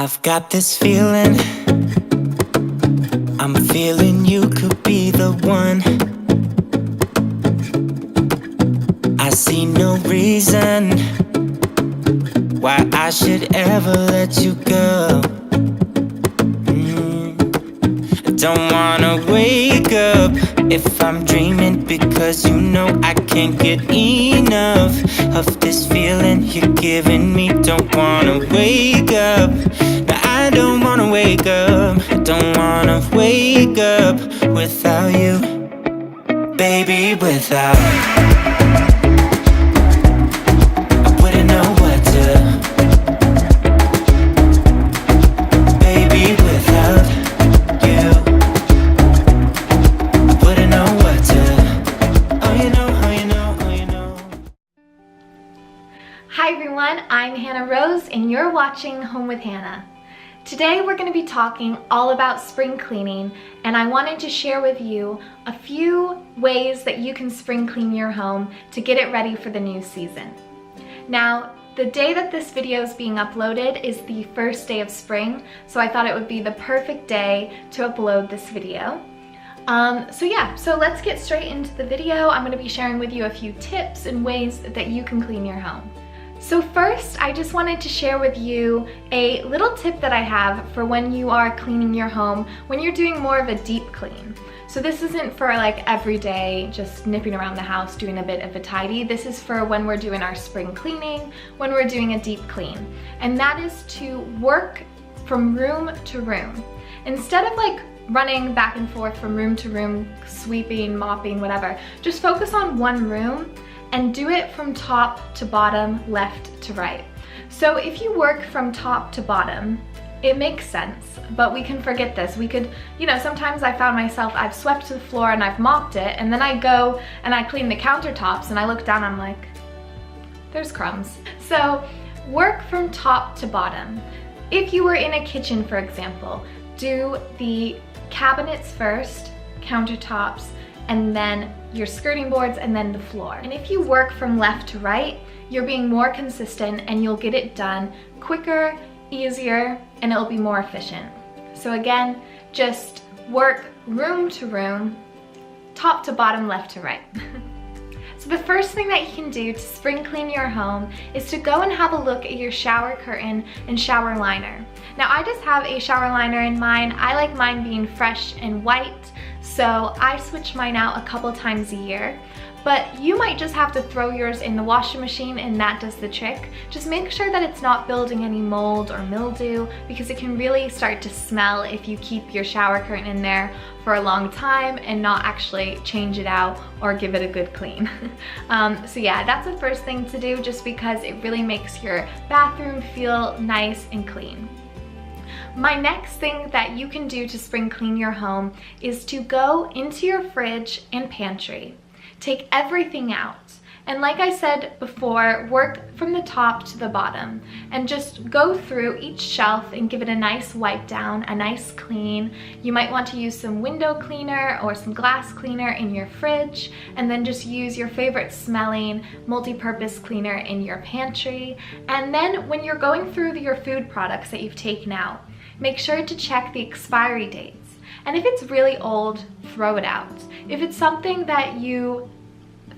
I've got this feeling, I'm feeling you could be the one. I see no reason why I should ever let you go. I don't wanna wake up if I'm dreaming, because you know I can't get enough of this feeling you're giving me. Don't wanna wake up, no, I don't wanna wake up. I don't wanna wake up without you, baby, without. I wouldn't know what to, baby, without you. I wouldn't know what to, oh you know, oh you know, oh you know. Hi everyone, I'm Hannah Rose and you're watching Home with Hannah. Today we're going to be talking all about spring cleaning, and I wanted to share with you a few ways that you can spring clean your home to get it ready for the new season. Now, the day that this video is being uploaded is the first day of spring, so I thought it would be the perfect day to upload this video. So let's get straight into the video. I'm going to be sharing with you a few tips and ways that you can clean your home. So first, I just wanted to share with you a little tip that I have for when you are cleaning your home, when you're doing more of a deep clean. So this isn't for like every day, just nipping around the house, doing a bit of a tidy. This is for when we're doing our spring cleaning, when we're doing a deep clean. And that is to work from room to room. Instead of like running back and forth from room to room, sweeping, mopping, whatever, just focus on one room and do it from top to bottom, left to right. So if you work from top to bottom, it makes sense, but we can forget this. We could, sometimes I found myself, I've swept the floor and I've mopped it, and then I go and I clean the countertops and I look down, I'm like, there's crumbs. So work from top to bottom. If you were in a kitchen, for example, do the cabinets first, countertops, and then your skirting boards, and then the floor. And if you work from left to right, you're being more consistent and you'll get it done quicker, easier, and it'll be more efficient. So again, just work room to room, top to bottom, left to right. So the first thing that you can do to spring clean your home is to go and have a look at your shower curtain and shower liner. Now I just have a shower liner in mine. I like mine being fresh and white, so I switch mine out a couple times a year. But you might just have to throw yours in the washing machine and that does the trick. Just make sure that it's not building any mold or mildew, because it can really start to smell if you keep your shower curtain in there for a long time and not actually change it out or give it a good clean. So yeah, that's the first thing to do, just because it really makes your bathroom feel nice and clean. My next thing that you can do to spring clean your home is to go into your fridge and pantry. Take everything out, and like I said before, work from the top to the bottom and just go through each shelf and give it a nice wipe down, a nice clean. You might want to use some window cleaner or some glass cleaner in your fridge, and then just use your favorite smelling multi-purpose cleaner in your pantry. And then when you're going through your food products that you've taken out, make sure to check the expiry dates. And if it's really old, throw it out. If it's something that you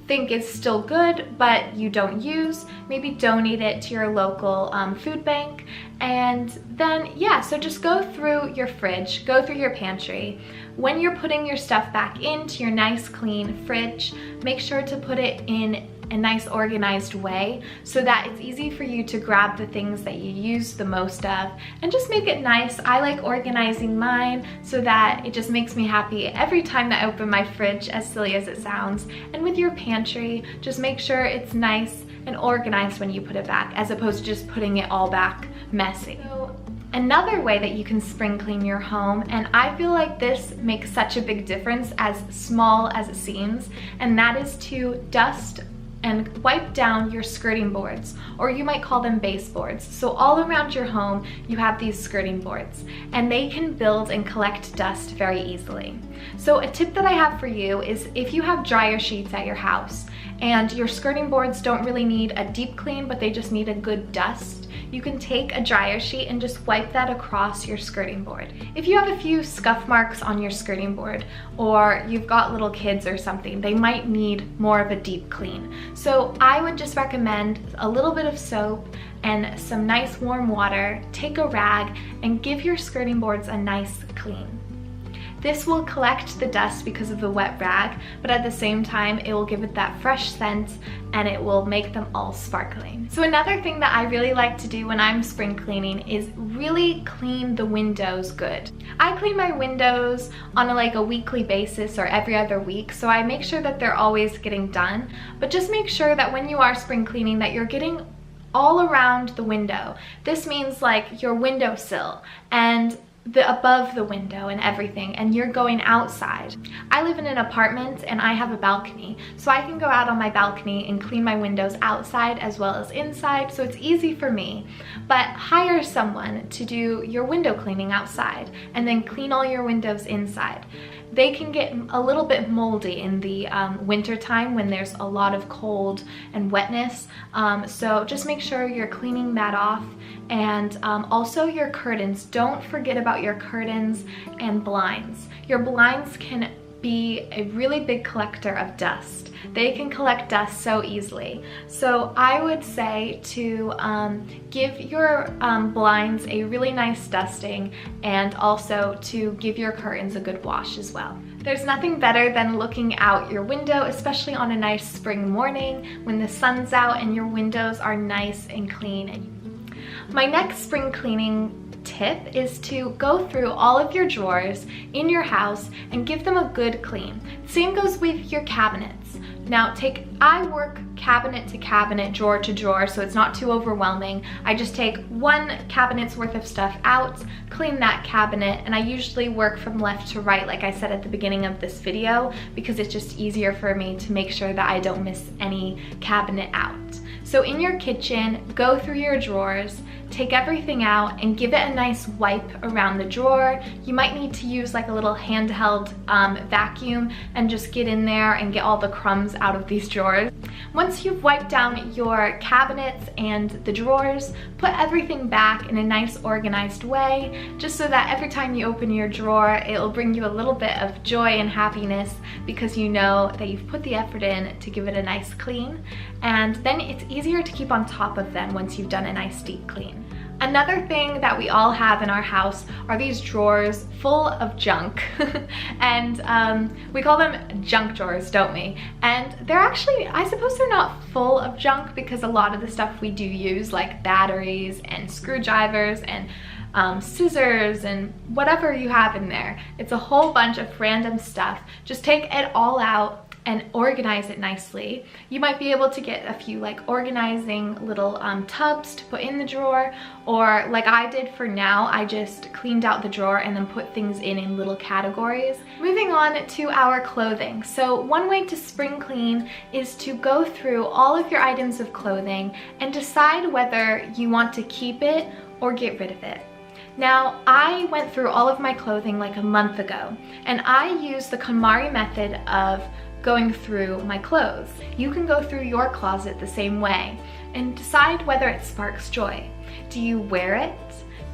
think is still good but you don't use, maybe donate it to your local food bank. And then so just go through your fridge, go through your pantry. When you're putting your stuff back into your nice clean fridge, make sure to put it in a nice organized way so that it's easy for you to grab the things that you use the most of, and just make it nice. I like organizing mine so that it just makes me happy every time that I open my fridge, as silly as it sounds. And with your pantry, just make sure it's nice and organized when you put it back, as opposed to just putting it all back messy. So another way that you can spring clean your home, and I feel like this makes such a big difference, as small as it seems, and that is to dust and wipe down your skirting boards, or you might call them baseboards. So all around your home you have these skirting boards, and they can build and collect dust very easily. So a tip that I have for you is, if you have dryer sheets at your house and your skirting boards don't really need a deep clean but they just need a good dust, you can take a dryer sheet and just wipe that across your skirting board. If you have a few scuff marks on your skirting board, or you've got little kids or something, they might need more of a deep clean. So I would just recommend a little bit of soap and some nice warm water. Take a rag and give your skirting boards a nice clean. This will collect the dust because of the wet rag, but at the same time, it will give it that fresh scent and it will make them all sparkling. So another thing that I really like to do when I'm spring cleaning is really clean the windows good. I clean my windows on a weekly basis or every other week, so I make sure that they're always getting done, but just make sure that when you are spring cleaning that you're getting all around the window. This means like your windowsill and above the window and everything, and you're going outside. I live in an apartment and I have a balcony, so I can go out on my balcony and clean my windows outside as well as inside, so it's easy for me. But hire someone to do your window cleaning outside and then clean all your windows inside. They can get a little bit moldy in the winter time when there's a lot of cold and wetness. So just make sure you're cleaning that off. And also your curtains. Don't forget about your curtains and blinds. Your blinds can be a really big collector of dust. They can collect dust so easily. So I would say to give your blinds a really nice dusting, and also to give your curtains a good wash as well. There's nothing better than looking out your window, especially on a nice spring morning when the sun's out and your windows are nice and clean. My next spring cleaning tip is to go through all of your drawers in your house and give them a good clean. Same goes with your cabinets. Now I work cabinet to cabinet, drawer to drawer, so it's not too overwhelming. I just take one cabinet's worth of stuff out, clean that cabinet, and I usually work from left to right, like I said at the beginning of this video, because it's just easier for me to make sure that I don't miss any cabinet out. So in your kitchen, go through your drawers, take everything out and give it a nice wipe around the drawer. You might need to use like a little handheld vacuum and just get in there and get all the crumbs out of these drawers. Once you've wiped down your cabinets and the drawers, put everything back in a nice organized way, just so that every time you open your drawer, it'll bring you a little bit of joy and happiness because you know that you've put the effort in to give it a nice clean. And then it's easier to keep on top of them once you've done a nice deep clean. Another thing that we all have in our house are these drawers full of junk. And we call them junk drawers, don't we? And they're actually, I suppose they're not full of junk because a lot of the stuff we do use, like batteries and screwdrivers and scissors and whatever you have in there. It's a whole bunch of random stuff. Just take it all out and organize it nicely. You might be able to get a few like organizing little tubs to put in the drawer, or like I did for now, I just cleaned out the drawer and then put things in little categories. Moving on to our clothing. So one way to spring clean is to go through all of your items of clothing and decide whether you want to keep it or get rid of it. Now, I went through all of my clothing like a month ago, and I used the KonMari method of going through my clothes. You can go through your closet the same way and decide whether it sparks joy. Do you wear it?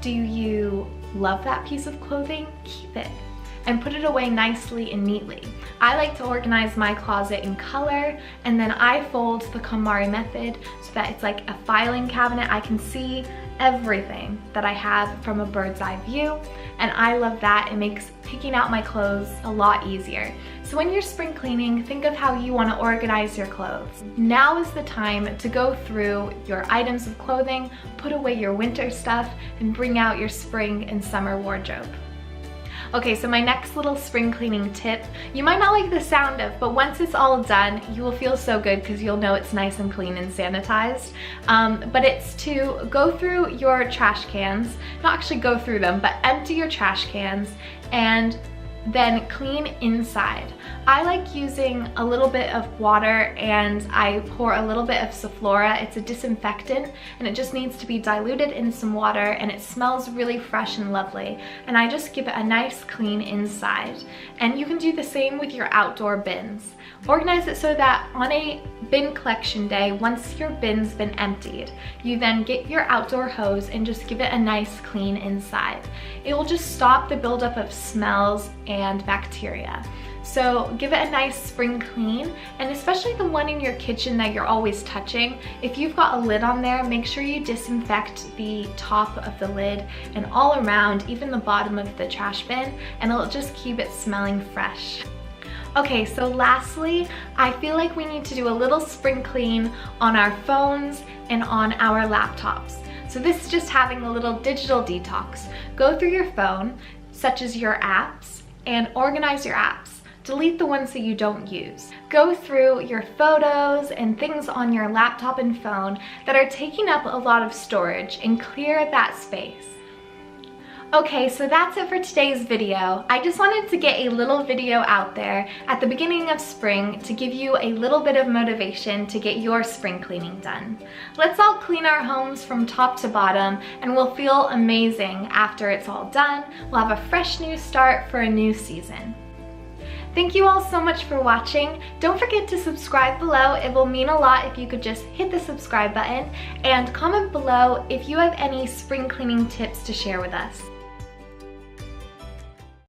Do you love that piece of clothing? Keep it and put it away nicely and neatly. I like to organize my closet in color, and then I fold the KonMari method so that it's like a filing cabinet. I can see everything that I have from a bird's eye view, and I love that. It makes picking out my clothes a lot easier. So when you're spring cleaning, think of how you want to organize your clothes. Now is the time to go through your items of clothing, put away your winter stuff, and bring out your spring and summer wardrobe. Okay, so my next little spring cleaning tip, you might not like the sound of, but once it's all done, you will feel so good because you'll know it's nice and clean and sanitized. But it's to go through your trash cans, not actually go through them, but empty your trash cans and then clean inside. I like using a little bit of water and I pour a little bit of Sephora. It's a disinfectant and it just needs to be diluted in some water, and it smells really fresh and lovely. And I just give it a nice clean inside. And you can do the same with your outdoor bins. Organize it so that on a bin collection day, once your bin's been emptied, you then get your outdoor hose and just give it a nice clean inside. It will just stop the buildup of smells and bacteria. So give it a nice spring clean, and especially the one in your kitchen that you're always touching. If you've got a lid on there, make sure you disinfect the top of the lid and all around, even the bottom of the trash bin, and it'll just keep it smelling fresh. Okay, so lastly, I feel like we need to do a little spring clean on our phones and on our laptops. So this is just having a little digital detox. Go through your phone, such as your apps, and organize your apps. Delete the ones that you don't use. Go through your photos and things on your laptop and phone that are taking up a lot of storage and clear that space. Okay, so that's it for today's video. I just wanted to get a little video out there at the beginning of spring to give you a little bit of motivation to get your spring cleaning done. Let's all clean our homes from top to bottom, and we'll feel amazing after it's all done. We'll have a fresh new start for a new season. Thank you all so much for watching. Don't forget to subscribe below. It will mean a lot if you could just hit the subscribe button, and comment below if you have any spring cleaning tips to share with us.